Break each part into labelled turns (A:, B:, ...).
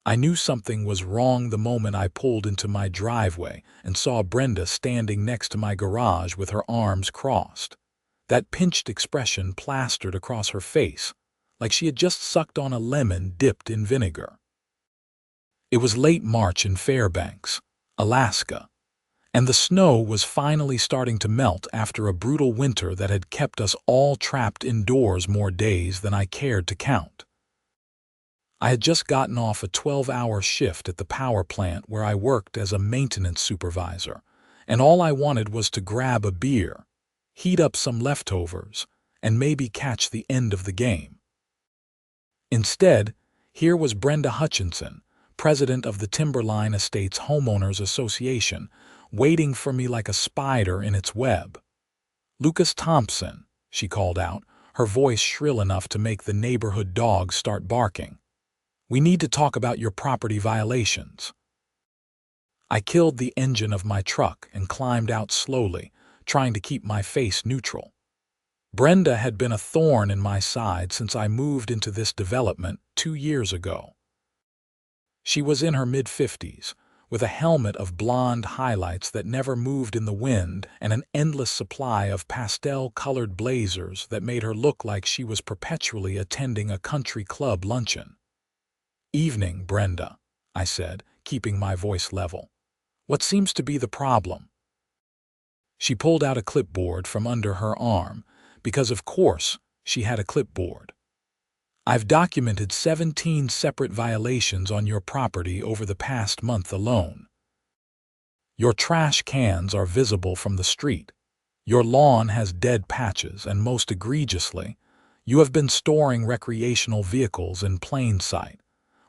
A: I knew something was wrong the moment I pulled into my driveway and saw Brenda standing next to my garage with her arms crossed. That pinched expression plastered across her face, like she had just sucked on a lemon dipped in vinegar. It was late March in Fairbanks, Alaska, and the snow was finally starting to melt after a brutal winter that had kept us all trapped indoors more days than I cared to count. I had just gotten off a 12-hour shift at the power plant where I worked as a maintenance supervisor, and all I wanted was to grab a beer, heat up some leftovers, and maybe catch the end of the game. Instead, here was Brenda Hutchinson, president of the Timberline Estates Homeowners Association, waiting for me like a spider in its web. "Lucas Thompson," she called out, her voice shrill enough to make the neighborhood dogs start barking. "We need to talk about your property violations." I killed the engine of my truck and climbed out slowly, trying to keep my face neutral. Brenda had been a thorn in my side since I moved into this development 2 years ago. She was in her mid-50s, with a helmet of blonde highlights that never moved in the wind and an endless supply of pastel-colored blazers that made her look like she was perpetually attending a country club luncheon. "Evening, Brenda," I said, keeping my voice level. "What seems to be the problem?" She pulled out a clipboard from under her arm, because of course she had a clipboard. "I've documented 17 separate violations on your property over the past month alone. Your trash cans are visible from the street. Your lawn has dead patches, and most egregiously, you have been storing recreational vehicles in plain sight,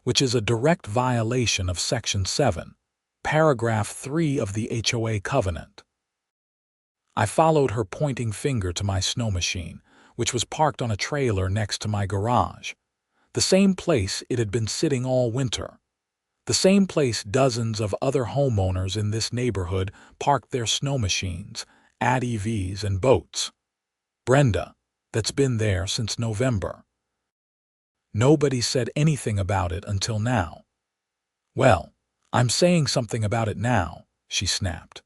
A: which is a direct violation of Section 7, Paragraph 3 of the HOA covenant." I followed her pointing finger to my Snowmachine, which was parked on a trailer next to my garage. The same place it had been sitting all winter. The same place dozens of other homeowners in this neighborhood parked their Snowmachines, ATVs, and boats. "Brenda, that's been there since November. Nobody said anything about it until now." "Well, I'm saying something about it now," she snapped.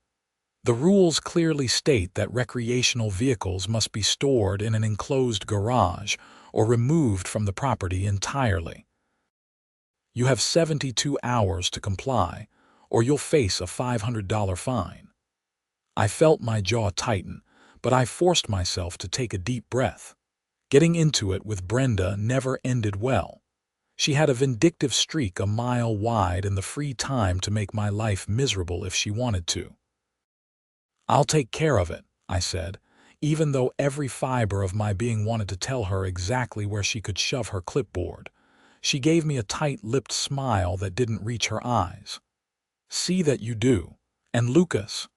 A: "The rules clearly state that recreational vehicles must be stored in an enclosed garage or removed from the property entirely. You have 72 hours to comply, or you'll face a $500 fine." I felt my jaw tighten, but I forced myself to take a deep breath. Getting into it with Brenda never ended well. She had a vindictive streak a mile wide and the free time to make my life miserable if she wanted to. "I'll take care of it," I said, even though every fiber of my being wanted to tell her exactly where she could shove her clipboard. She gave me a tight-lipped smile that didn't reach her eyes. "See that you do. And Lucas,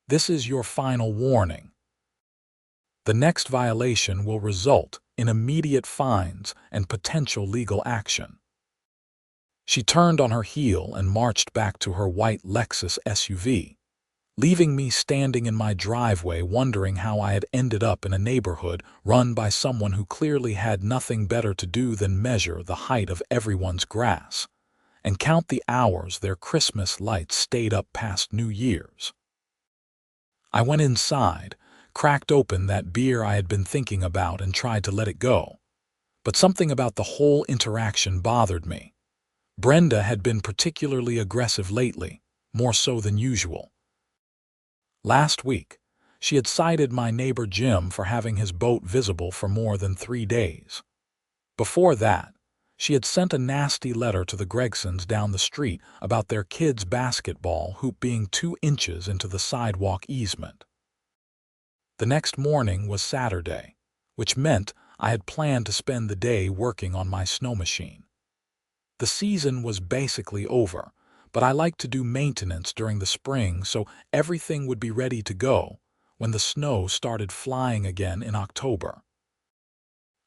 A: this is your final warning. The next violation will result in immediate fines and potential legal action." She turned on her heel and marched back to her white Lexus SUV, leaving me standing in my driveway wondering how I had ended up in a neighborhood run by someone who clearly had nothing better to do than measure the height of everyone's grass and count the hours their Christmas lights stayed up past New Year's. I went inside, cracked open that beer I had been thinking about, and tried to let it go. But something about the whole interaction bothered me. Brenda had been particularly aggressive lately, more so than usual. Last week, she had cited my neighbor Jim for having his boat visible for more than 3 days. Before that, she had sent a nasty letter to the Gregsons down the street about their kids' basketball hoop being 2 inches into the sidewalk easement. The next morning was Saturday, which meant I had planned to spend the day working on my Snowmachine. The season was basically over, but I like to do maintenance during the spring so everything would be ready to go when the snow started flying again in October.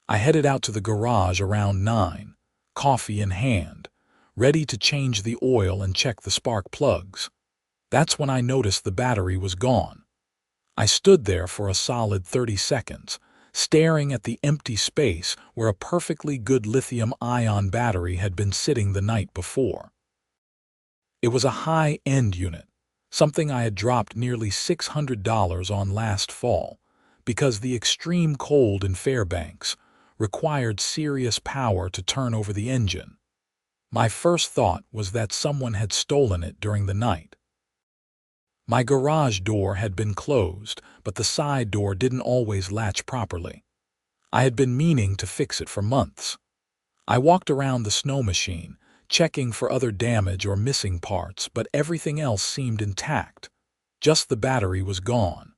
A: I headed out to the garage around 9, coffee in hand, ready to change the oil and check the spark plugs. That's when I noticed the battery was gone. I stood there for a solid 30 seconds, staring at the empty space where a perfectly good lithium-ion battery had been sitting the night before. It was a high-end unit, something I had dropped nearly $600 on last fall, because the extreme cold in Fairbanks required serious power to turn over the engine. My first thought was that someone had stolen it during the night. My garage door had been closed, but the side door didn't always latch properly. I had been meaning to fix it for months. I walked around the Snowmachine, checking for other damage or missing parts, but everything else seemed intact. Just the battery was gone.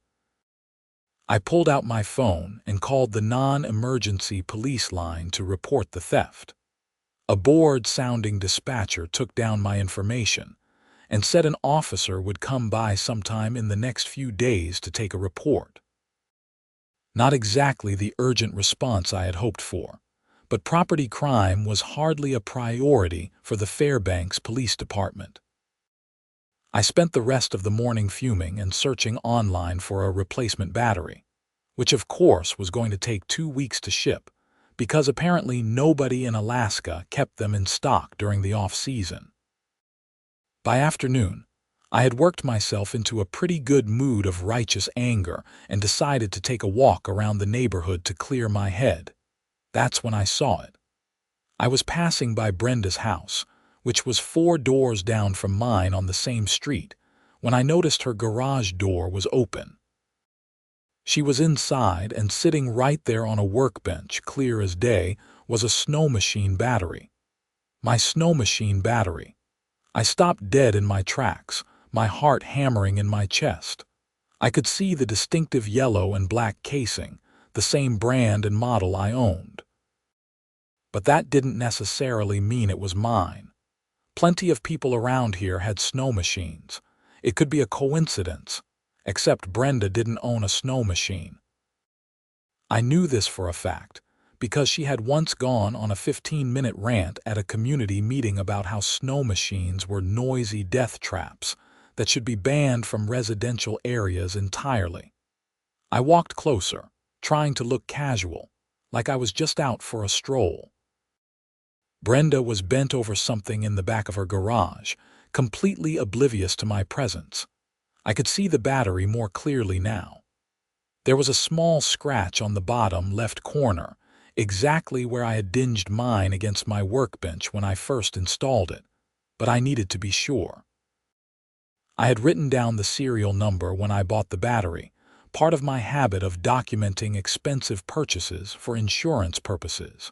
A: I pulled out my phone and called the non-emergency police line to report the theft. A bored-sounding dispatcher took down my information and said an officer would come by sometime in the next few days to take a report. Not exactly the urgent response I had hoped for, but property crime was hardly a priority for the Fairbanks Police Department. I spent the rest of the morning fuming and searching online for a replacement battery, which of course was going to take 2 weeks to ship, because apparently nobody in Alaska kept them in stock during the off-season. By afternoon, I had worked myself into a pretty good mood of righteous anger and decided to take a walk around the neighborhood to clear my head. That's when I saw it. I was passing by Brenda's house, which was 4 doors down from mine on the same street, when I noticed her garage door was open. She was inside, and sitting right there on a workbench, clear as day, was a Snowmachine battery. My Snowmachine battery. I stopped dead in my tracks, my heart hammering in my chest. I could see the distinctive yellow and black casing, the same brand and model I owned. But that didn't necessarily mean it was mine. Plenty of people around here had Snowmachines. It could be a coincidence, except Brenda didn't own a Snowmachine. I knew this for a fact, because she had once gone on a 15-minute rant at a community meeting about how Snowmachines were noisy death traps that should be banned from residential areas entirely. I walked closer, trying to look casual, like I was just out for a stroll. Brenda was bent over something in the back of her garage, completely oblivious to my presence. I could see the battery more clearly now. There was a small scratch on the bottom left corner, exactly where I had dinged mine against my workbench when I first installed it, but I needed to be sure. I had written down the serial number when I bought the battery, part of my habit of documenting expensive purchases for insurance purposes.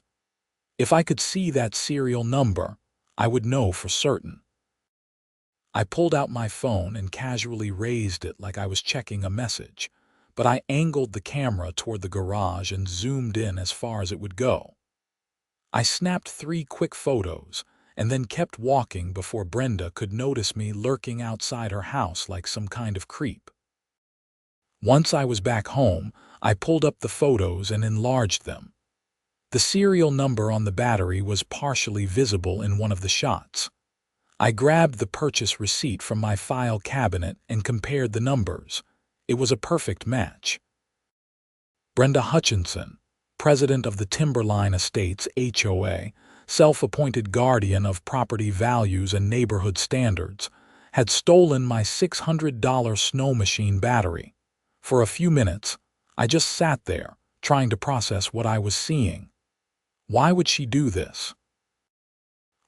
A: If I could see that serial number, I would know for certain. I pulled out my phone and casually raised it like I was checking a message, but I angled the camera toward the garage and zoomed in as far as it would go. I snapped 3 quick photos and then kept walking before Brenda could notice me lurking outside her house like some kind of creep. Once I was back home, I pulled up the photos and enlarged them. The serial number on the battery was partially visible in one of the shots. I grabbed the purchase receipt from my file cabinet and compared the numbers. It was a perfect match. Brenda Hutchinson, president of the Timberline Estates HOA, self-appointed guardian of property values and neighborhood standards, had stolen my $600 Snowmachine battery. For a few minutes, I just sat there, trying to process what I was seeing. Why would she do this?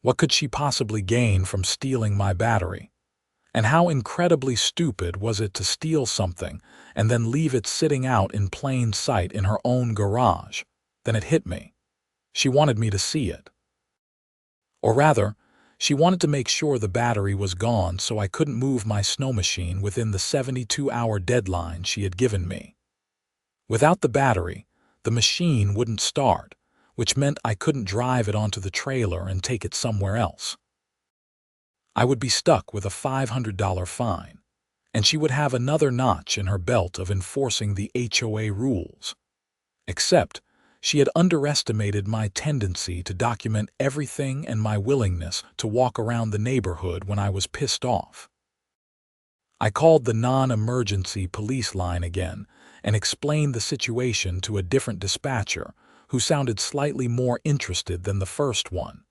A: What could she possibly gain from stealing my battery? And how incredibly stupid was it to steal something and then leave it sitting out in plain sight in her own garage? Then it hit me. She wanted me to see it. Or rather, she wanted to make sure the battery was gone so I couldn't move my Snowmachine within the 72-hour deadline she had given me. Without the battery, the machine wouldn't start, which meant I couldn't drive it onto the trailer and take it somewhere else. I would be stuck with a $500 fine, and she would have another notch in her belt of enforcing the HOA rules. Except, she had underestimated my tendency to document everything and my willingness to walk around the neighborhood when I was pissed off. I called the non-emergency police line again and explained the situation to a different dispatcher who sounded slightly more interested than the first one.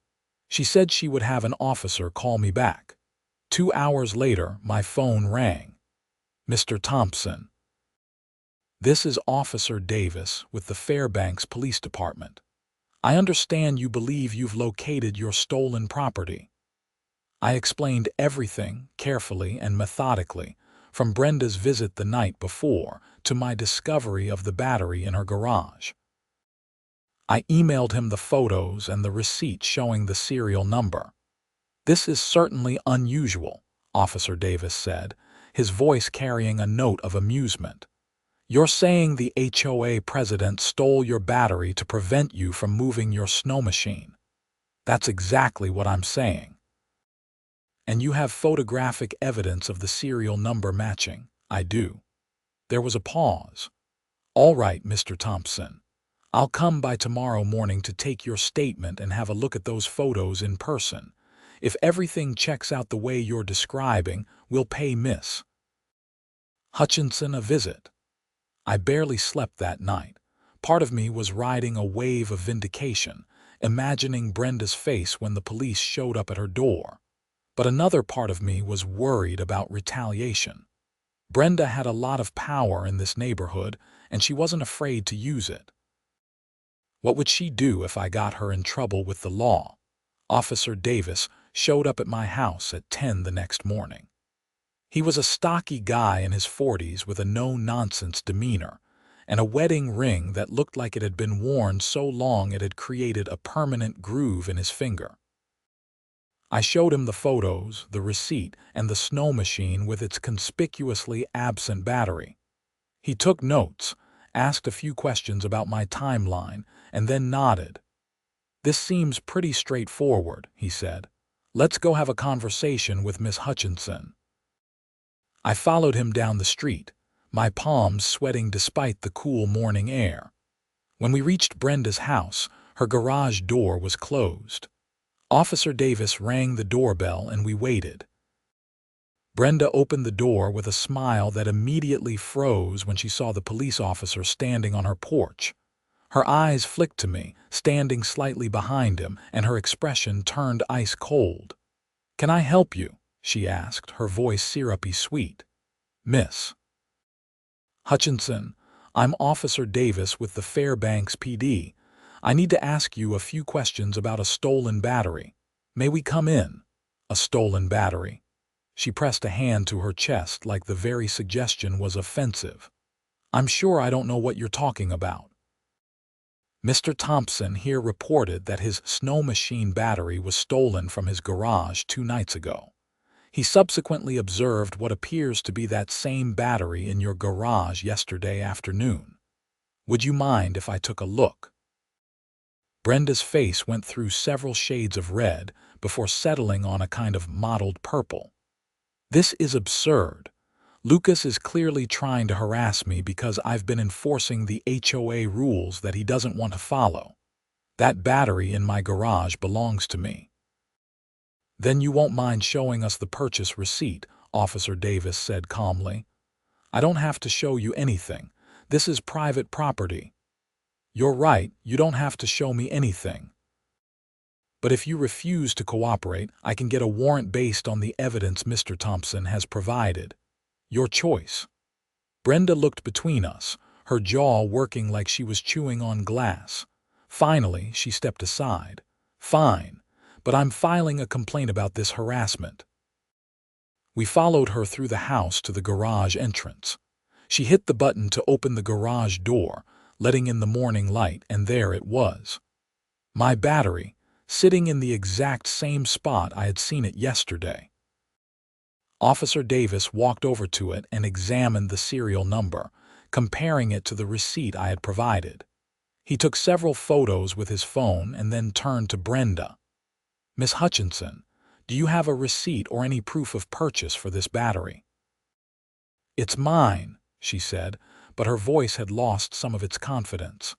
A: She said she would have an officer call me back. 2 hours later, my phone rang. "Mr. Thompson, this is Officer Davis with the Fairbanks Police Department. I understand you believe you've located your stolen property." I explained everything carefully and methodically, from Brenda's visit the night before to my discovery of the battery in her garage. I emailed him the photos and the receipt showing the serial number. "This is certainly unusual," Officer Davis said, his voice carrying a note of amusement. "You're saying the HOA president stole your battery to prevent you from moving your snow machine?" "That's exactly what I'm saying." "And you have photographic evidence of the serial number matching?" "I do." There was a pause. "All right, Mr. Thompson. I'll come by tomorrow morning to take your statement and have a look at those photos in person. If everything checks out the way you're describing, we'll pay Miss Hutchinson a visit." I barely slept that night. Part of me was riding a wave of vindication, imagining Brenda's face when the police showed up at her door. But another part of me was worried about retaliation. Brenda had a lot of power in this neighborhood, and she wasn't afraid to use it. What would she do if I got her in trouble with the law? Officer Davis showed up at my house at 10 the next morning. He was a stocky guy in his 40s with a no-nonsense demeanor, and a wedding ring that looked like it had been worn so long it had created a permanent groove in his finger. I showed him the photos, the receipt, and the snow machine with its conspicuously absent battery. He took notes, asked a few questions about my timeline, and then nodded. "This seems pretty straightforward," he said. "Let's go have a conversation with Miss Hutchinson." I followed him down the street, my palms sweating despite the cool morning air. When we reached Brenda's house, her garage door was closed. Officer Davis rang the doorbell and we waited. Brenda opened the door with a smile that immediately froze when she saw the police officer standing on her porch. Her eyes flicked to me, standing slightly behind him, and her expression turned ice cold. "Can I help you?" she asked, her voice syrupy sweet. "Miss Hutchinson, I'm Officer Davis with the Fairbanks PD. I need to ask you a few questions about a stolen battery. May we come in?" "A stolen battery?" She pressed a hand to her chest like the very suggestion was offensive. "I'm sure I don't know what you're talking about." "Mr. Thompson here reported that his snow machine battery was stolen from his garage 2 nights ago. He subsequently observed what appears to be that same battery in your garage yesterday afternoon. Would you mind if I took a look?" Brenda's face went through several shades of red before settling on a kind of mottled purple. "This is absurd. Lucas is clearly trying to harass me because I've been enforcing the HOA rules that he doesn't want to follow. That battery in my garage belongs to me." "Then you won't mind showing us the purchase receipt," Officer Davis said calmly. "I don't have to show you anything. This is private property." "You're right, you don't have to show me anything. But if you refuse to cooperate, I can get a warrant based on the evidence Mr. Thompson has provided. Your choice." Brenda looked between us, her jaw working like she was chewing on glass. Finally, she stepped aside. "Fine. But I'm filing a complaint about this harassment." We followed her through the house to the garage entrance. She hit the button to open the garage door, letting in the morning light, and there it was. My battery, sitting in the exact same spot I had seen it yesterday. Officer Davis walked over to it and examined the serial number, comparing it to the receipt I had provided. He took several photos with his phone and then turned to Brenda. "Miss Hutchinson, do you have a receipt or any proof of purchase for this battery?" "It's mine," she said, but her voice had lost some of its confidence.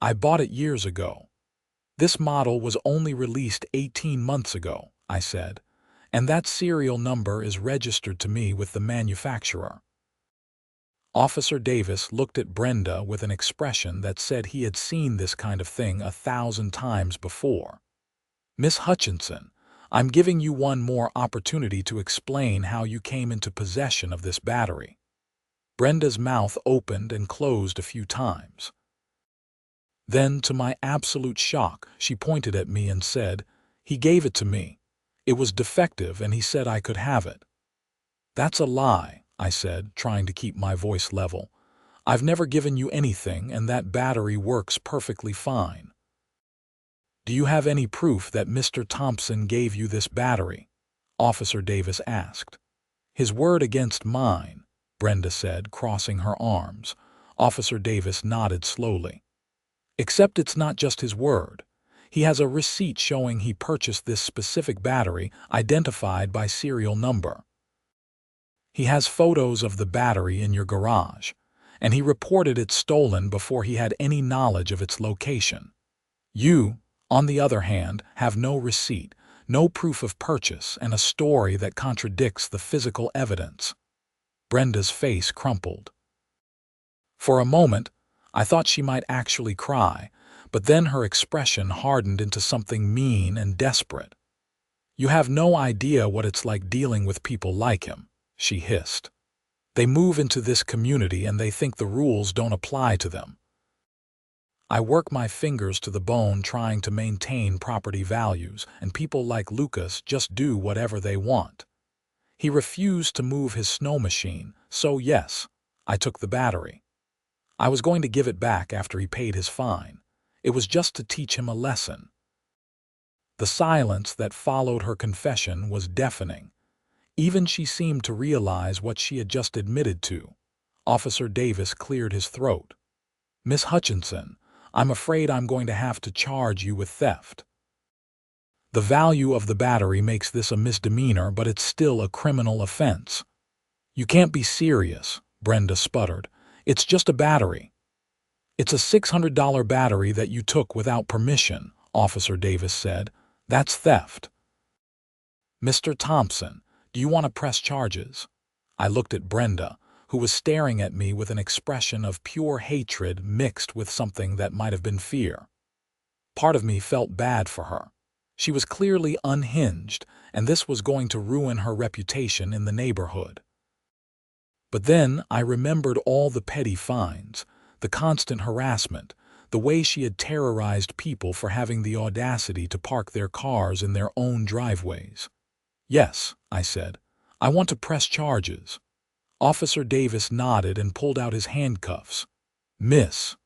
A: "I bought it years ago." "This model was only released 18 months ago," I said, "and that serial number is registered to me with the manufacturer." Officer Davis looked at Brenda with an expression that said he had seen this kind of thing 1,000 times before. "Miss Hutchinson, I'm giving you one more opportunity to explain how you came into possession of this battery." Brenda's mouth opened and closed a few times. Then, to my absolute shock, she pointed at me and said, "He gave it to me. It was defective and he said I could have it." "That's a lie," I said, trying to keep my voice level. "I've never given you anything and that battery works perfectly fine." "Do you have any proof that Mr. Thompson gave you this battery?" Officer Davis asked. "His word against mine," Brenda said, crossing her arms. Officer Davis nodded slowly. "Except it's not just his word. He has a receipt showing he purchased this specific battery, identified by serial number. He has photos of the battery in your garage, and he reported it stolen before he had any knowledge of its location. You, on the other hand, have no receipt, no proof of purchase, and a story that contradicts the physical evidence." Brenda's face crumpled. For a moment, I thought she might actually cry, but then her expression hardened into something mean and desperate. "You have no idea what it's like dealing with people like him," she hissed. "They move into this community and they think the rules don't apply to them." I work my fingers to the bone trying to maintain property values, and people like Lucas just do whatever they want. He refused to move his snow machine, so yes, I took the battery. I was going to give it back after he paid his fine. It was just to teach him a lesson. The silence that followed her confession was deafening. Even she seemed to realize what she had just admitted to. Officer Davis cleared his throat. "Miss Hutchinson, I'm afraid I'm going to have to charge you with theft. The value of the battery makes this a misdemeanor, but it's still a criminal offense." "You can't be serious," Brenda sputtered. "It's just a battery." "It's a $600 battery that you took without permission," Officer Davis said. "That's theft." "Mr. Thompson, do you want to press charges?" I looked at Brenda, who was staring at me with an expression of pure hatred mixed with something that might have been fear. Part of me felt bad for her. She was clearly unhinged, and this was going to ruin her reputation in the neighborhood. But then I remembered all the petty fines, the constant harassment, the way she had terrorized people for having the audacity to park their cars in their own driveways. "Yes," I said, "I want to press charges." Officer Davis nodded and pulled out his handcuffs. "Miss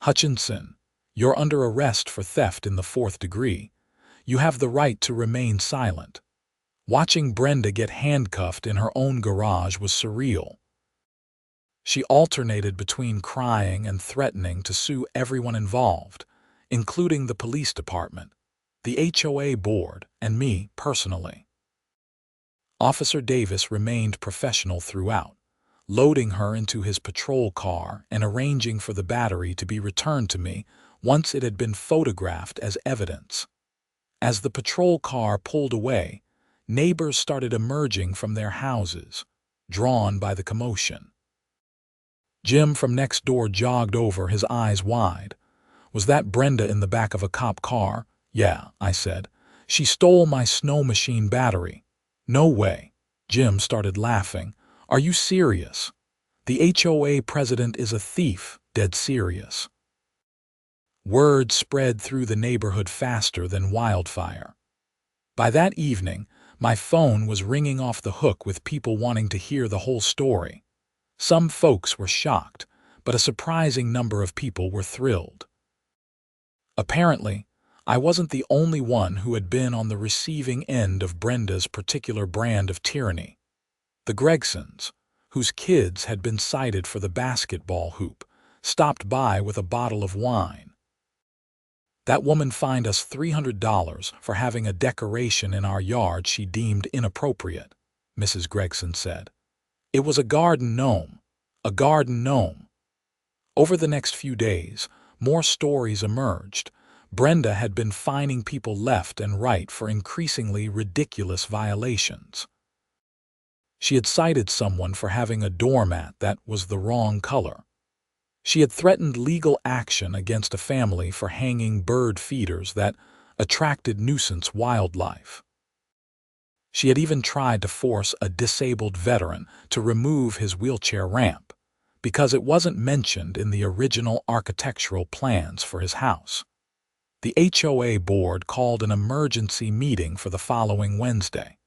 A: Hutchinson, you're under arrest for theft in the 4th degree. You have the right to remain silent." Watching Brenda get handcuffed in her own garage was surreal. She alternated between crying and threatening to sue everyone involved, including the police department, the HOA board, and me personally. Officer Davis remained professional throughout, loading her into his patrol car and arranging for the battery to be returned to me once it had been photographed as evidence. As the patrol car pulled away, neighbors started emerging from their houses, drawn by the commotion. Jim from next door jogged over, his eyes wide. "Was that Brenda in the back of a cop car?" "Yeah," I said. "She stole my snow machine battery." "No way." Jim started laughing. "Are you serious? The HOA president is a thief, dead serious." Word spread through the neighborhood faster than wildfire. By that evening, my phone was ringing off the hook with people wanting to hear the whole story. Some folks were shocked, but a surprising number of people were thrilled. Apparently, I wasn't the only one who had been on the receiving end of Brenda's particular brand of tyranny. The Gregsons, whose kids had been cited for the basketball hoop, stopped by with a bottle of wine. "That woman fined us $300 for having a decoration in our yard she deemed inappropriate," Mrs. Gregson said. "It was a garden gnome, a garden gnome." Over the next few days, more stories emerged. Brenda had been fining people left and right for increasingly ridiculous violations. She had cited someone for having a doormat that was the wrong color. She had threatened legal action against a family for hanging bird feeders that, attracted nuisance wildlife. She had even tried to force a disabled veteran to remove his wheelchair ramp because it wasn't mentioned in the original architectural plans for his house. The HOA board called an emergency meeting for the following Wednesday.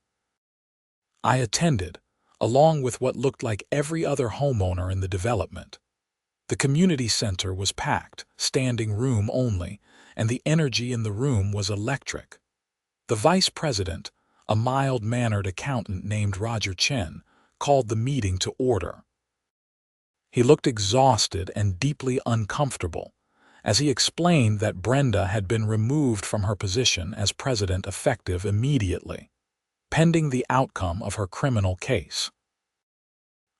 A: I attended, along with what looked like every other homeowner in the development. The community center was packed, standing room only, and the energy in the room was electric. The vice president, a mild-mannered accountant named Roger Chen, called the meeting to order. He looked exhausted and deeply uncomfortable as he explained that Brenda had been removed from her position as president effective immediately, pending the outcome of her criminal case.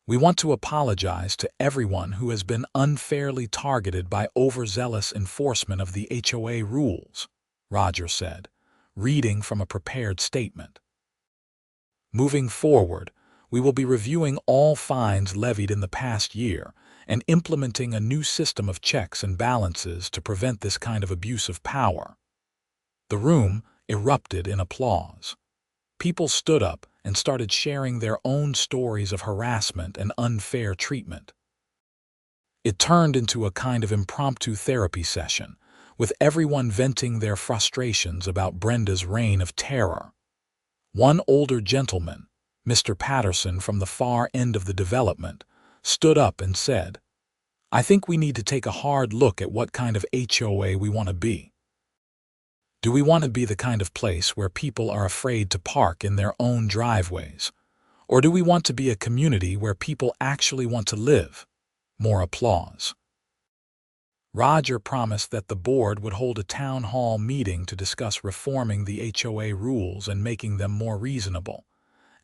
A: We want to apologize to everyone who has been unfairly targeted by overzealous enforcement of the HOA rules, Roger said, reading from a prepared statement. Moving forward, we will be reviewing all fines levied in the past year and implementing a new system of checks and balances to prevent this kind of abuse of power. The room erupted in applause. People stood up and started sharing their own stories of harassment and unfair treatment. It turned into a kind of impromptu therapy session, with everyone venting their frustrations about Brenda's reign of terror. One older gentleman, Mr. Patterson from the far end of the development, stood up and said, "I think we need to take a hard look at what kind of HOA we want to be. Do we want to be the kind of place where people are afraid to park in their own driveways? Or do we want to be a community where people actually want to live?" More applause. Roger promised that the board would hold a town hall meeting to discuss reforming the HOA rules and making them more reasonable.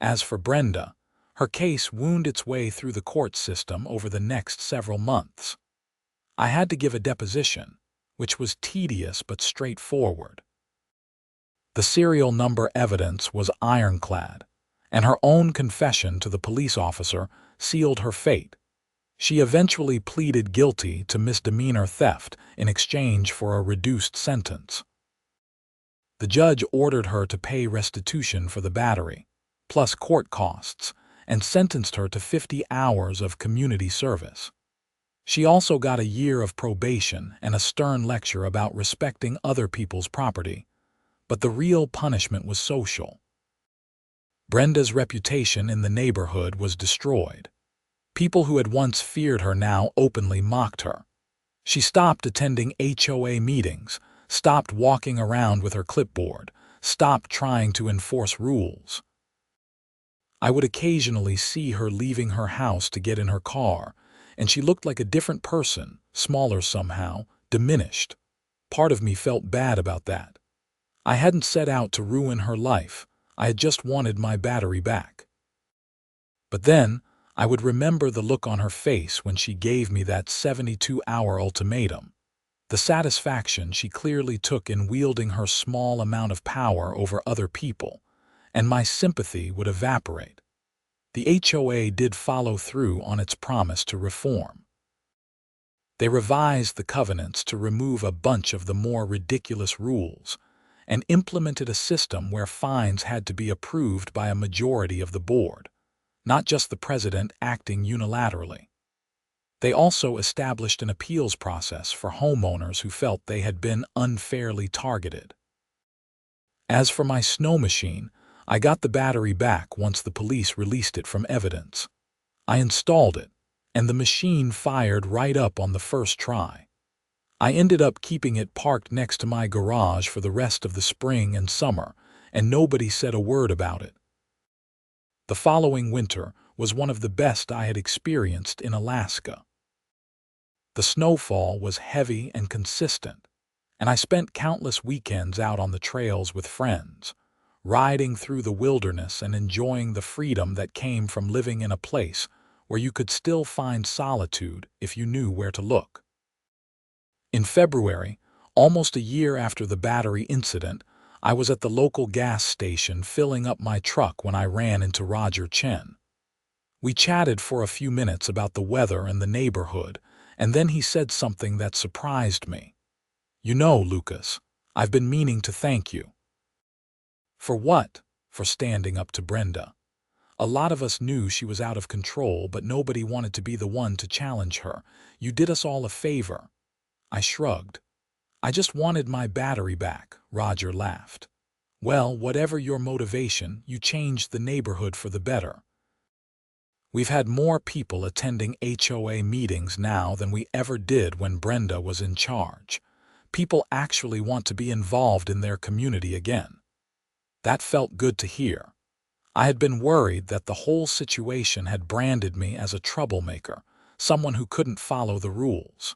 A: As for Brenda, her case wound its way through the court system over the next several months. I had to give a deposition, which was tedious but straightforward. The serial number evidence was ironclad, and her own confession to the police officer sealed her fate. She eventually pleaded guilty to misdemeanor theft in exchange for a reduced sentence. The judge ordered her to pay restitution for the battery, plus court costs, and sentenced her to 50 hours of community service. She also got a year of probation and a stern lecture about respecting other people's property, but the real punishment was social. Brenda's reputation in the neighborhood was destroyed. People who had once feared her now openly mocked her. She stopped attending HOA meetings, stopped walking around with her clipboard, stopped trying to enforce rules. I would occasionally see her leaving her house to get in her car, and she looked like a different person, smaller somehow, diminished. Part of me felt bad about that. I hadn't set out to ruin her life. I had just wanted my battery back. But then, I would remember the look on her face when she gave me that 72-hour ultimatum, the satisfaction she clearly took in wielding her small amount of power over other people, and my sympathy would evaporate. The HOA did follow through on its promise to reform. They revised the covenants to remove a bunch of the more ridiculous rules and implemented a system where fines had to be approved by a majority of the board, not just the president acting unilaterally. They also established an appeals process for homeowners who felt they had been unfairly targeted. As for my Snowmachine, I got the battery back once the police released it from evidence. I installed it, and the machine fired right up on the first try. I ended up keeping it parked next to my garage for the rest of the spring and summer, and nobody said a word about it. The following winter was one of the best I had experienced in Alaska. The snowfall was heavy and consistent, and I spent countless weekends out on the trails with friends, riding through the wilderness and enjoying the freedom that came from living in a place where you could still find solitude if you knew where to look. In February, almost a year after the battery incident, I was at the local gas station filling up my truck when I ran into Roger Chen. We chatted for a few minutes about the weather and the neighborhood, and then he said something that surprised me. "You know, Lucas, I've been meaning to thank you." "For what?" "For standing up to Brenda. A lot of us knew she was out of control, but nobody wanted to be the one to challenge her. You did us all a favor." I shrugged. "I just wanted my battery back," Roger laughed. "Well, whatever your motivation, you changed the neighborhood for the better. We've had more people attending HOA meetings now than we ever did when Brenda was in charge. People actually want to be involved in their community again." That felt good to hear. I had been worried that the whole situation had branded me as a troublemaker, someone who couldn't follow the rules.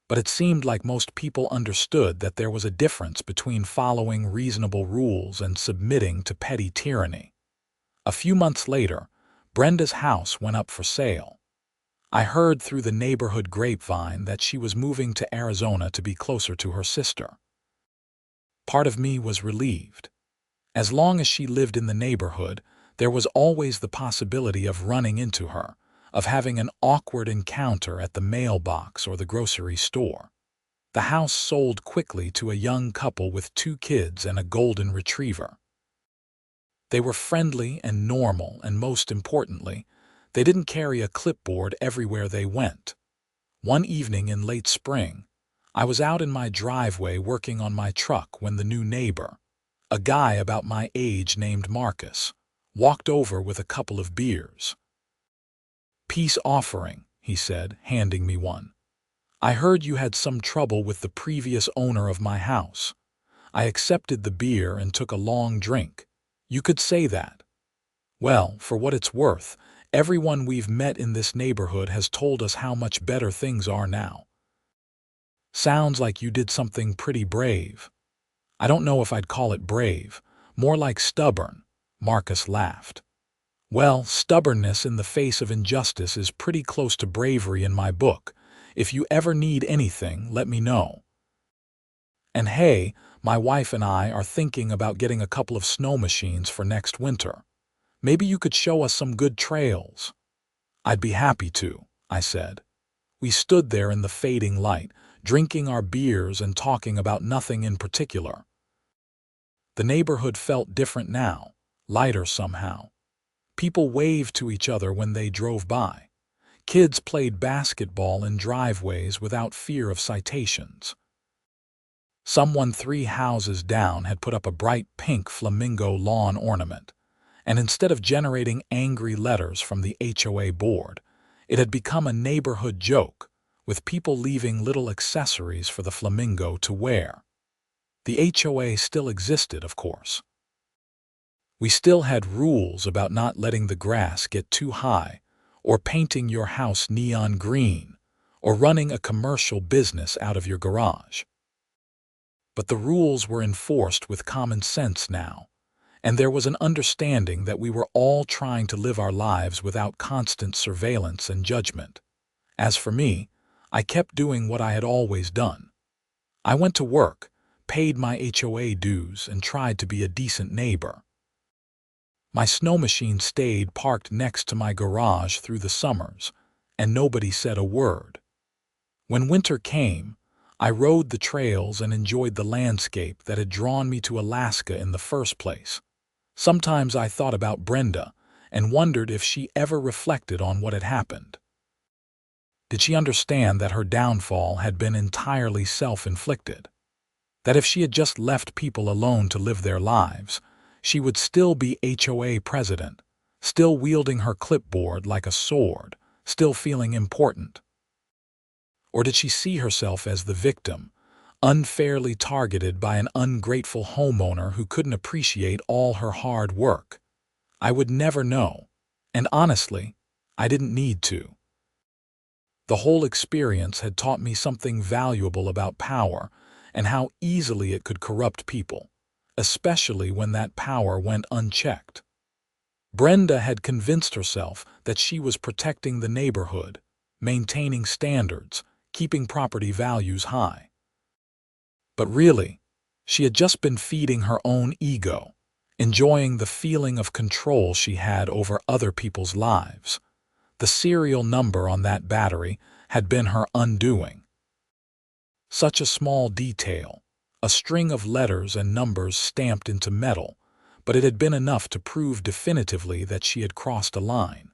A: But it seemed like most people understood that there was a difference between following reasonable rules and submitting to petty tyranny. A few months later, Brenda's house went up for sale. I heard through the neighborhood grapevine that she was moving to Arizona to be closer to her sister. Part of me was relieved. As long as she lived in the neighborhood, there was always the possibility of running into her, of having an awkward encounter at the mailbox or the grocery store. The house sold quickly to a young couple with 2 kids and a golden retriever. They were friendly and normal, and most importantly, they didn't carry a clipboard everywhere they went. One evening in late spring, I was out in my driveway working on my truck when the new neighbor, a guy about my age named Marcus, walked over with a couple of beers. "Peace offering," he said, handing me one. "I heard you had some trouble with the previous owner of my house." I accepted the beer and took a long drink. "You could say that." "Well, for what it's worth, everyone we've met in this neighborhood has told us how much better things are now." "Sounds like you did something pretty brave." "I don't know if I'd call it brave, more like stubborn," Marcus laughed. "Well, stubbornness in the face of injustice is pretty close to bravery in my book. If you ever need anything, let me know. And hey, my wife and I are thinking about getting a couple of snow machines for next winter. Maybe you could show us some good trails." "I'd be happy to," I said. We stood there in the fading light, drinking our beers and talking about nothing in particular. The neighborhood felt different now, lighter somehow. People waved to each other when they drove by. Kids played basketball in driveways without fear of citations. Someone 3 houses down had put up a bright pink flamingo lawn ornament, and instead of generating angry letters from the HOA board, it had become a neighborhood joke, with people leaving little accessories for the flamingo to wear. The HOA still existed, of course. We still had rules about not letting the grass get too high, or painting your house neon green, or running a commercial business out of your garage. But the rules were enforced with common sense now, and there was an understanding that we were all trying to live our lives without constant surveillance and judgment. As for me, I kept doing what I had always done. I went to work, paid my HOA dues, and tried to be a decent neighbor. My snow machine stayed parked next to my garage through the summers, and nobody said a word. When winter came, I rode the trails and enjoyed the landscape that had drawn me to Alaska in the first place. Sometimes I thought about Brenda and wondered if she ever reflected on what had happened. Did she understand that her downfall had been entirely self-inflicted? That if she had just left people alone to live their lives, she would still be HOA president, still wielding her clipboard like a sword, still feeling important? Or did she see herself as the victim, unfairly targeted by an ungrateful homeowner who couldn't appreciate all her hard work? I would never know, and honestly, I didn't need to. The whole experience had taught me something valuable about power and how easily it could corrupt people, especially when that power went unchecked. Brenda had convinced herself that she was protecting the neighborhood, maintaining standards, keeping property values high. But really, she had just been feeding her own ego, enjoying the feeling of control she had over other people's lives. The serial number on that battery had been her undoing. Such a small detail, a string of letters and numbers stamped into metal, but it had been enough to prove definitively that she had crossed a line.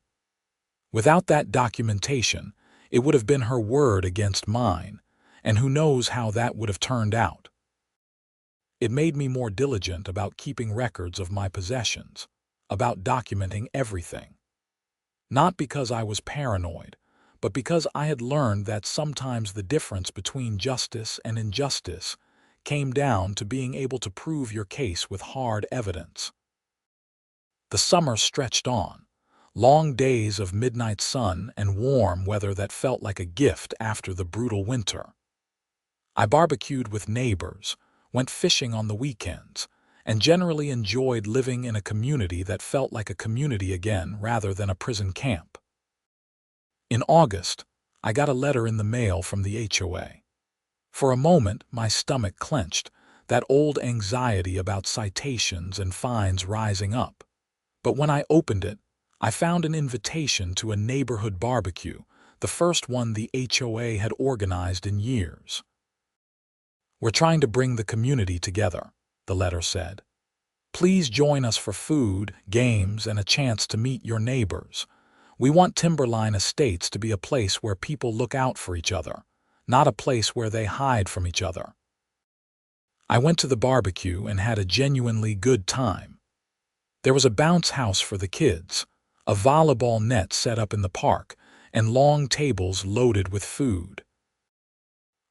A: Without that documentation, it would have been her word against mine, and who knows how that would have turned out. It made me more diligent about keeping records of my possessions, about documenting everything. Not because I was paranoid, but because I had learned that sometimes the difference between justice and injustice came down to being able to prove your case with hard evidence. The summer stretched on, long days of midnight sun and warm weather that felt like a gift after the brutal winter. I barbecued with neighbors, went fishing on the weekends, and generally enjoyed living in a community that felt like a community again rather than a prison camp. In August, I got a letter in the mail from the HOA. For a moment, my stomach clenched, that old anxiety about citations and fines rising up. But when I opened it, I found an invitation to a neighborhood barbecue, the first one the HOA had organized in years. "We're trying to bring the community together," the letter said. "Please join us for food, games, and a chance to meet your neighbors. We want Timberline Estates to be a place where people look out for each other, not a place where they hide from each other." I went to the barbecue and had a genuinely good time. There was a bounce house for the kids, a volleyball net set up in the park, and long tables loaded with food.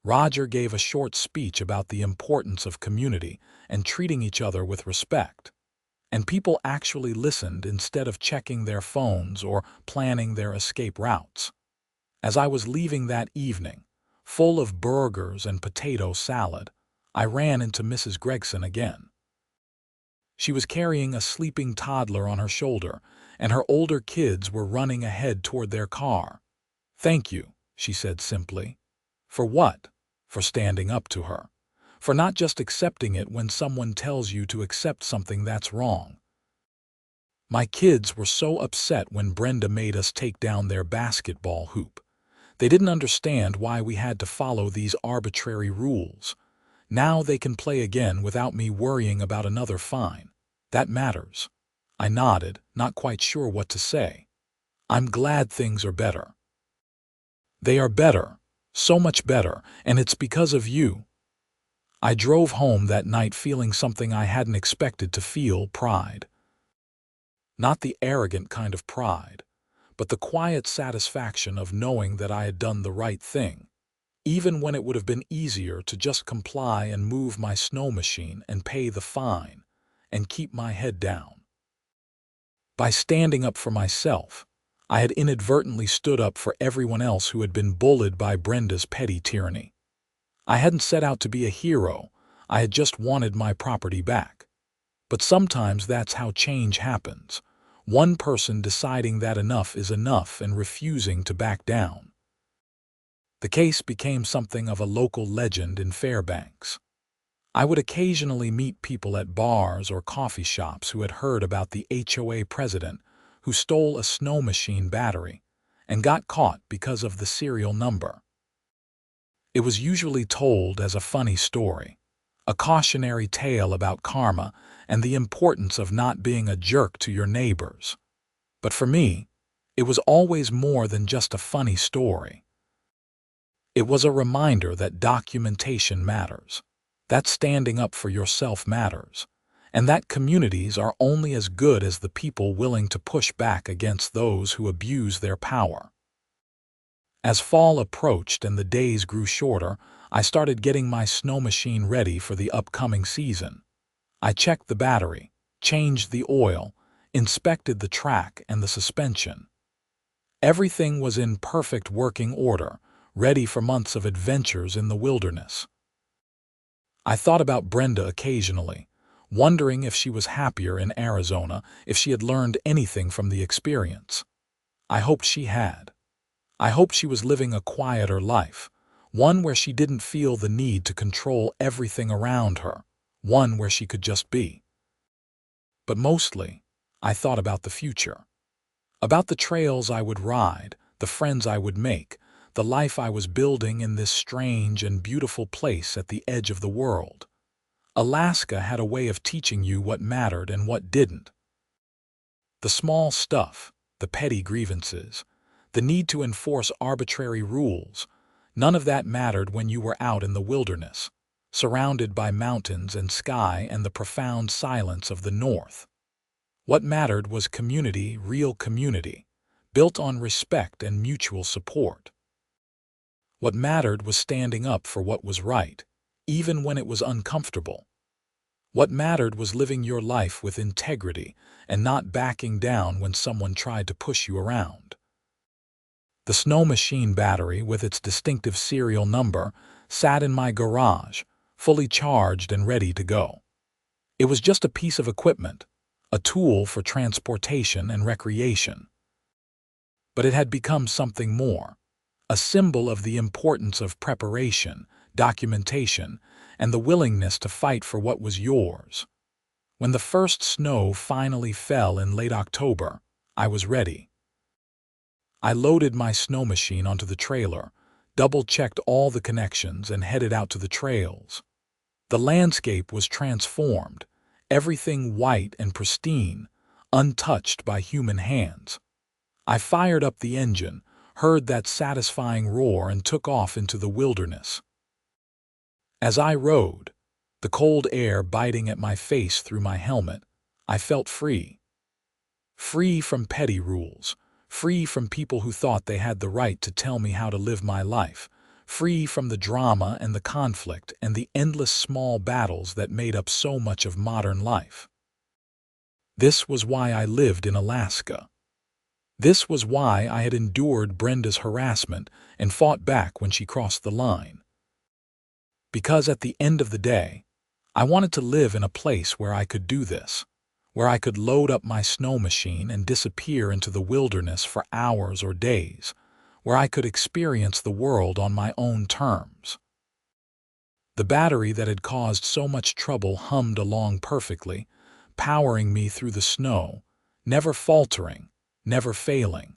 A: Roger gave a short speech about the importance of community and treating each other with respect. And people actually listened instead of checking their phones or planning their escape routes. As I was leaving that evening, full of burgers and potato salad, I ran into Mrs. Gregson again. She was carrying a sleeping toddler on her shoulder, and her older kids were running ahead toward their car. "Thank you," she said simply. "For what?" "For standing up to her. For not just accepting it when someone tells you to accept something that's wrong." My kids were so upset when Brenda made us take down their basketball hoop. They didn't understand why we had to follow these arbitrary rules. Now they can play again without me worrying about another fine. That matters. I nodded, not quite sure what to say. "I'm glad things are better." "They are better, so much better, and it's because of you." I drove home that night feeling something I hadn't expected to feel: pride. Not the arrogant kind of pride, but the quiet satisfaction of knowing that I had done the right thing, even when it would have been easier to just comply and move my snow machine and pay the fine and keep my head down. By standing up for myself, I had inadvertently stood up for everyone else who had been bullied by Brenda's petty tyranny. I hadn't set out to be a hero, I had just wanted my property back. But sometimes that's how change happens. One person deciding that enough is enough and refusing to back down. The case became something of a local legend in Fairbanks. I would occasionally meet people at bars or coffee shops who had heard about the HOA president who stole a snow machine battery and got caught because of the serial number. It was usually told as a funny story, a cautionary tale about karma and the importance of not being a jerk to your neighbors. But for me, it was always more than just a funny story. It was a reminder that documentation matters, that standing up for yourself matters, and that communities are only as good as the people willing to push back against those who abuse their power. As fall approached and the days grew shorter, I started getting my snow machine ready for the upcoming season. I checked the battery, changed the oil, inspected the track and the suspension. Everything was in perfect working order, ready for months of adventures in the wilderness. I thought about Brenda occasionally, wondering if she was happier in Arizona, if she had learned anything from the experience. I hoped she had. I hoped she was living a quieter life, one where she didn't feel the need to control everything around her, one where she could just be. But mostly, I thought about the future. About the trails I would ride, the friends I would make, the life I was building in this strange and beautiful place at the edge of the world. Alaska had a way of teaching you what mattered and what didn't. The small stuff, the petty grievances, the need to enforce arbitrary rules, none of that mattered when you were out in the wilderness, surrounded by mountains and sky and the profound silence of the north. What mattered was community, real community, built on respect and mutual support. What mattered was standing up for what was right, even when it was uncomfortable. What mattered was living your life with integrity and not backing down when someone tried to push you around. The Snowmachine battery, with its distinctive serial number, sat in my garage, fully charged and ready to go. It was just a piece of equipment, a tool for transportation and recreation. But it had become something more, a symbol of the importance of preparation, documentation, and the willingness to fight for what was yours. When the first snow finally fell in late October, I was ready. I loaded my snow machine onto the trailer, double-checked all the connections, and headed out to the trails. The landscape was transformed, everything white and pristine, untouched by human hands. I fired up the engine, heard that satisfying roar, and took off into the wilderness. As I rode, the cold air biting at my face through my helmet, I felt free. Free from petty rules, free from people who thought they had the right to tell me how to live my life, free from the drama and the conflict and the endless small battles that made up so much of modern life. This was why I lived in Alaska. This was why I had endured Brenda's harassment and fought back when she crossed the line. Because at the end of the day, I wanted to live in a place where I could do this, where I could load up my snow machine and disappear into the wilderness for hours or days, where I could experience the world on my own terms. The battery that had caused so much trouble hummed along perfectly, powering me through the snow, never faltering, never failing.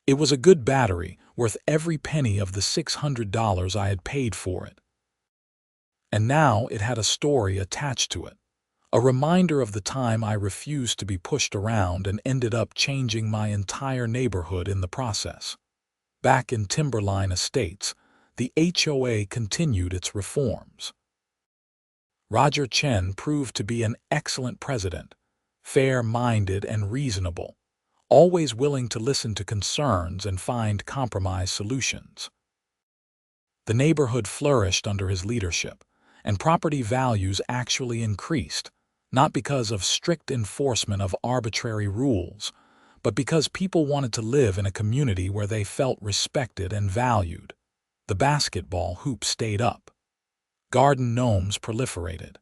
A: It was a good battery, worth every penny of the $600 I had paid for it. And now it had a story attached to it, a reminder of the time I refused to be pushed around and ended up changing my entire neighborhood in the process. Back in Timberline Estates, the HOA continued its reforms. Roger Chen proved to be an excellent president, fair-minded and reasonable, always willing to listen to concerns and find compromise solutions. The neighborhood flourished under his leadership, and property values actually increased, not because of strict enforcement of arbitrary rules, but because people wanted to live in a community where they felt respected and valued. The basketball hoop stayed up. Garden gnomes proliferated.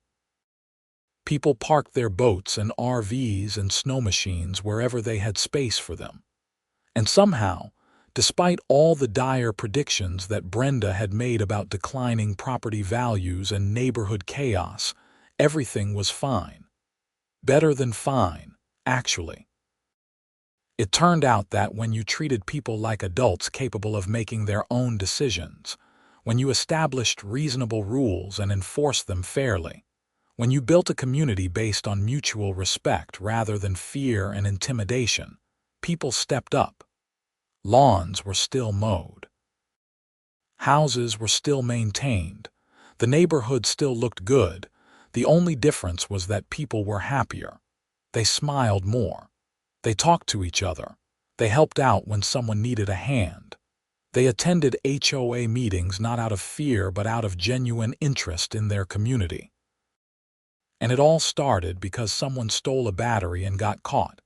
A: People parked their boats and RVs and snow machines wherever they had space for them. And somehow, despite all the dire predictions that Brenda had made about declining property values and neighborhood chaos, everything was fine. Better than fine, actually. It turned out that when you treated people like adults capable of making their own decisions, when you established reasonable rules and enforced them fairly, when you built a community based on mutual respect rather than fear and intimidation, people stepped up. Lawns were still mowed. Houses were still maintained. The neighborhood still looked good. The only difference was that people were happier. They smiled more. They talked to each other. They helped out when someone needed a hand. They attended HOA meetings not out of fear but out of genuine interest in their community. And it all started because someone stole a battery and got caught.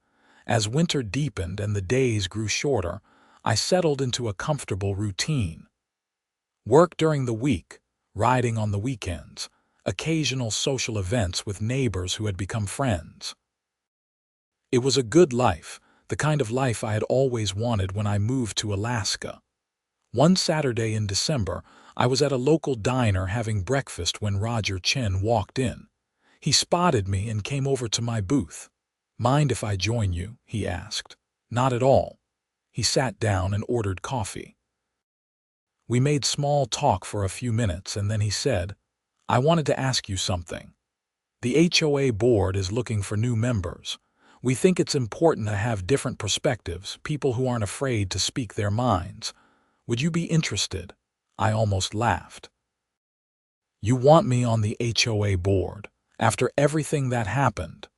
A: As winter deepened and the days grew shorter, I settled into a comfortable routine. Work during the week, riding on the weekends, occasional social events with neighbors who had become friends. It was a good life, the kind of life I had always wanted when I moved to Alaska. One Saturday in December, I was at a local diner having breakfast when Roger Chen walked in. He spotted me and came over to my booth. "Mind if I join you?" he asked. "Not at all." He sat down and ordered coffee. We made small talk for a few minutes and then he said, "I wanted to ask you something. The HOA board is looking for new members. We think it's important to have different perspectives, people who aren't afraid to speak their minds. Would you be interested?" I almost laughed. "You want me on the HOA board, after everything that happened?"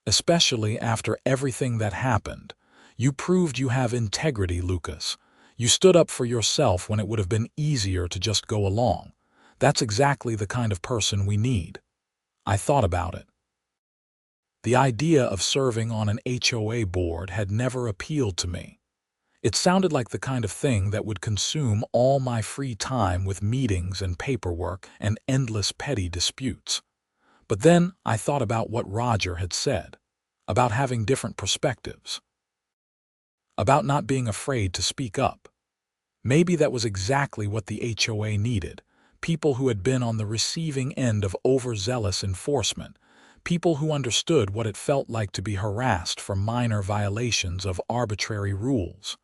A: "Especially after everything that happened. You proved you have integrity, Lucas. You stood up for yourself when it would have been easier to just go along. That's exactly the kind of person we need." I thought about it. The idea of serving on an HOA board had never appealed to me. It sounded like the kind of thing that would consume all my free time with meetings and paperwork and endless petty disputes. But then I thought about what Roger had said, about having different perspectives, about not being afraid to speak up. Maybe that was exactly what the HOA needed, people who had been on the receiving end of overzealous enforcement, people who understood what it felt like to be harassed for minor violations of arbitrary rules.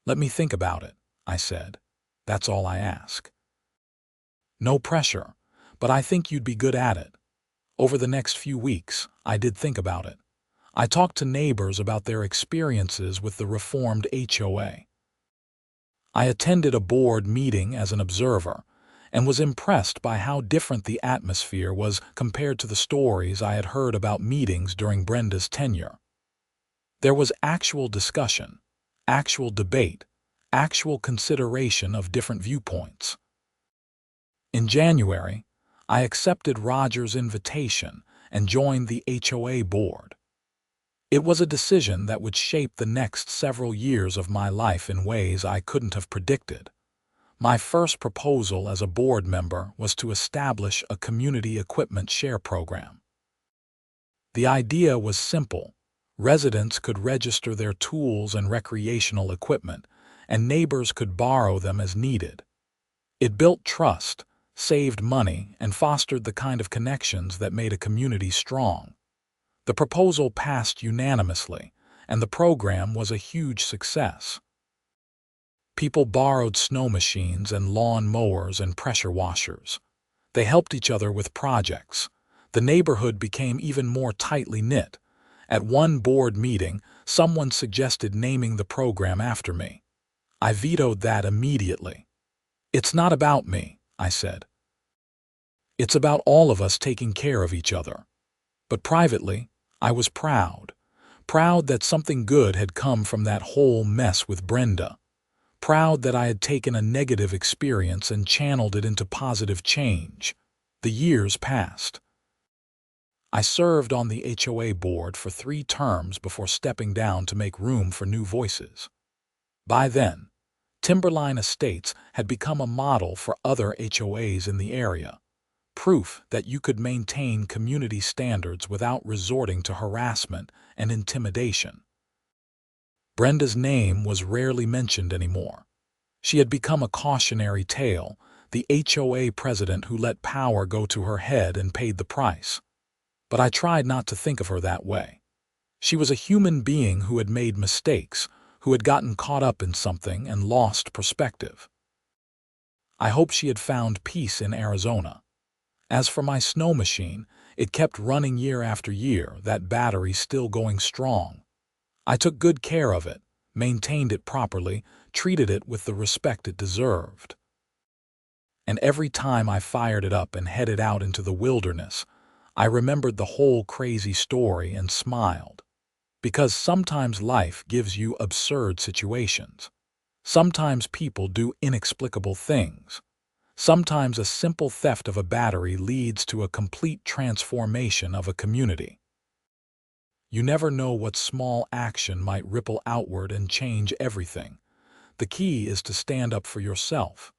A: "Let me think about it," I said. "That's all I ask." "No pressure, but I think you'd be good at it." Over the next few weeks, I did think about it. I talked to neighbors about their experiences with the reformed HOA. I attended a board meeting as an observer and was impressed by how different the atmosphere was compared to the stories I had heard about meetings during Brenda's tenure. There was actual discussion, actual debate, actual consideration of different viewpoints. In January, I accepted Roger's invitation and joined the HOA board. It was a decision that would shape the next several years of my life in ways I couldn't have predicted. My first proposal as a board member was to establish a community equipment share program. The idea was simple. Residents could register their tools and recreational equipment, and neighbors could borrow them as needed. It built trust, saved money, and fostered the kind of connections that made a community strong. The proposal passed unanimously, and the program was a huge success. People borrowed snow machines and lawn mowers and pressure washers. They helped each other with projects. The neighborhood became even more tightly knit. At one board meeting, someone suggested naming the program after me. I vetoed that immediately. "It's not about me," I said. "It's about all of us taking care of each other." But privately, I was proud. Proud that something good had come from that whole mess with Brenda. Proud that I had taken a negative experience and channeled it into positive change. The years passed. I served on the HOA board for 3 terms before stepping down to make room for new voices. By then, Timberline Estates had become a model for other HOAs in the area, proof that you could maintain community standards without resorting to harassment and intimidation. Brenda's name was rarely mentioned anymore. She had become a cautionary tale, the HOA president who let power go to her head and paid the price. But I tried not to think of her that way. She was a human being who had made mistakes, who had gotten caught up in something and lost perspective. I hoped she had found peace in Arizona. As for my snow machine, it kept running year after year, that battery still going strong. I took good care of it, maintained it properly, treated it with the respect it deserved. And every time I fired it up and headed out into the wilderness, I remembered the whole crazy story and smiled. Because sometimes life gives you absurd situations. Sometimes people do inexplicable things. Sometimes a simple theft of a battery leads to a complete transformation of a community. You never know what small action might ripple outward and change everything. The key is to stand up for yourself.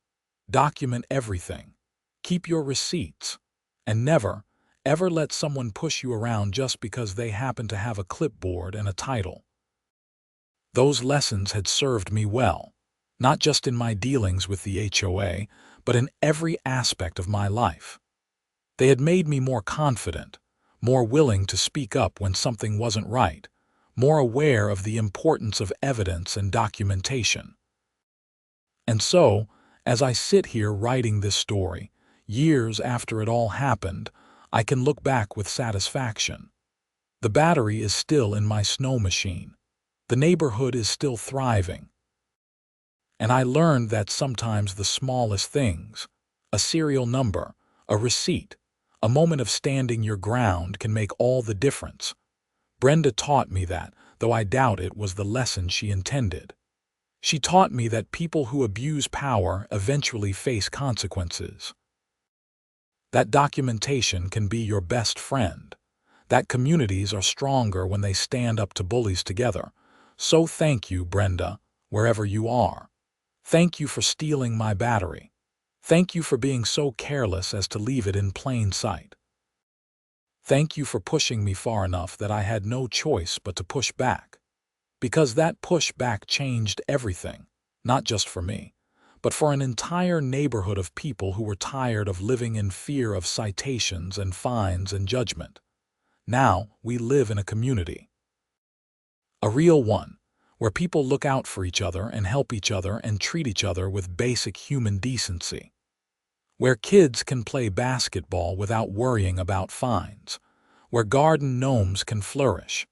A: Document everything. Keep your receipts. And never, ever let someone push you around just because they happen to have a clipboard and a title. Those lessons had served me well, not just in my dealings with the HOA, but in every aspect of my life. They had made me more confident, more willing to speak up when something wasn't right, more aware of the importance of evidence and documentation. And so, as I sit here writing this story, years after it all happened, I can look back with satisfaction. The battery is still in my snow machine. The neighborhood is still thriving. And I learned that sometimes the smallest things, a serial number, a receipt, a moment of standing your ground can make all the difference. Brenda taught me that, though I doubt it was the lesson she intended. She taught me that people who abuse power eventually face consequences. That documentation can be your best friend. That communities are stronger when they stand up to bullies together. So thank you, Brenda, wherever you are. Thank you for stealing my battery. Thank you for being so careless as to leave it in plain sight. Thank you for pushing me far enough that I had no choice but to push back. Because that pushback changed everything, not just for me, but for an entire neighborhood of people who were tired of living in fear of citations and fines and judgment. Now we live in a community. A real one, where people look out for each other and help each other and treat each other with basic human decency. Where kids can play basketball without worrying about fines. Where garden gnomes can flourish.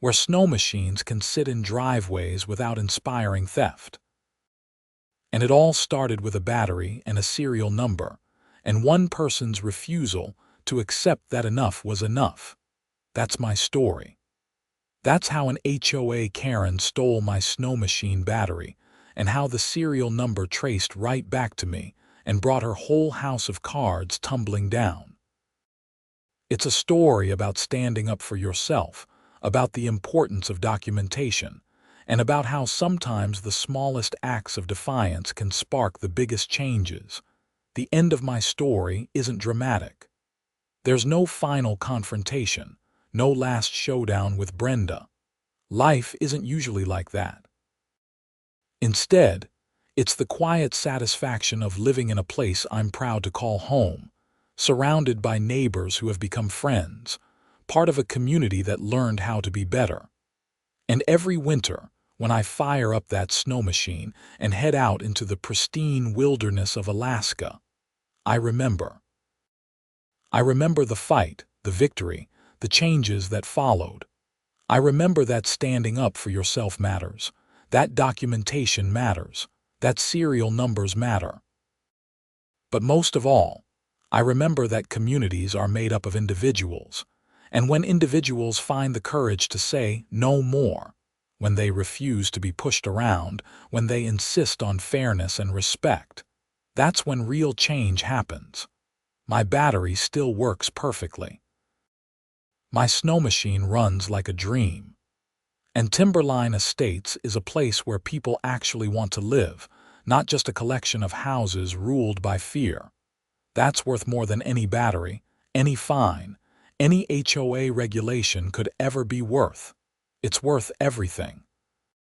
A: Where snow machines can sit in driveways without inspiring theft. And it all started with a battery and a serial number, and one person's refusal to accept that enough was enough. That's my story. That's how an HOA Karen stole my snow machine battery, and how the serial number traced right back to me and brought her whole house of cards tumbling down. It's a story about standing up for yourself, about the importance of documentation, and about how sometimes the smallest acts of defiance can spark the biggest changes. The end of my story isn't dramatic. There's no final confrontation, no last showdown with Brenda. Life isn't usually like that. Instead, it's the quiet satisfaction of living in a place I'm proud to call home, surrounded by neighbors who have become friends, part of a community that learned how to be better. And every winter, when I fire up that snow machine and head out into the pristine wilderness of Alaska, I remember. I remember the fight, the victory, the changes that followed. I remember that standing up for yourself matters, that documentation matters, that serial numbers matter. But most of all, I remember that communities are made up of individuals, and when individuals find the courage to say no more, when they refuse to be pushed around, when they insist on fairness and respect, that's when real change happens. My battery still works perfectly. My snow machine runs like a dream. And Timberline Estates is a place where people actually want to live, not just a collection of houses ruled by fear. That's worth more than any battery, any fine, any HOA regulation could ever be worth. It's worth everything.